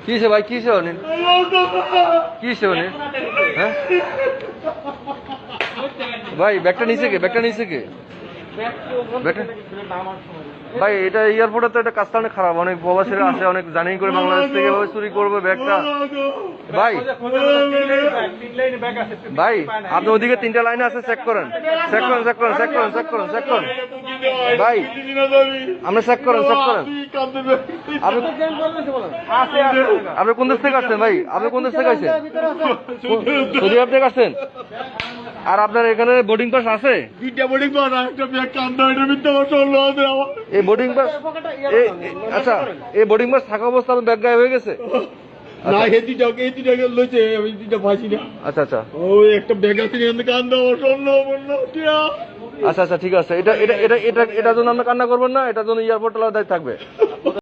কিসে ভাই, কিসে অনিল, কিসে অনিল? হ্যাঁ ভাই, ব্যাগটা নিচে কে, ব্যাগটা নিচে কে? ভাই এটা এয়ারপোর্টে তো এটা কাজটা অনেক খারাপ, অনেক প্রবাসীরা আসে, অনেক জার্নি করে বাংলাদেশ থেকে এভাবে চুরি করবে ব্যাগটা। ভাই ভাই আপনি ওদিকে 3টা লাইনে আছে, চেক করেন, চেক করেন, চেক করেন, চেক করেন, চেক করেন, চেক করেন ভাই, আপনি চেক করেন, চেক করেন। আপনি কোন দেশ থেকে আসছেন ভাই? আপনি কোন দেশ থেকে আসছেন? সৌদি আরব থেকে আসছেন? আর আপনার এখানে বোর্ডিং পাস আছে? এই বোর্ডিং পাস, আচ্ছা এই বোর্ডিং পাস থাকা অবস্থা আপনার ব্যাগ গায়েব হয়ে গেছে? আচ্ছা আচ্ছা একটা ব্যাগ আছে আচ্ছা আচ্ছা ঠিক আছে, এটা এটা এটা এটা এটার জন্য আমরা কান্না করবেন না, এটার জন্য এয়ারপোর্ট দায়িত্ব থাকবে।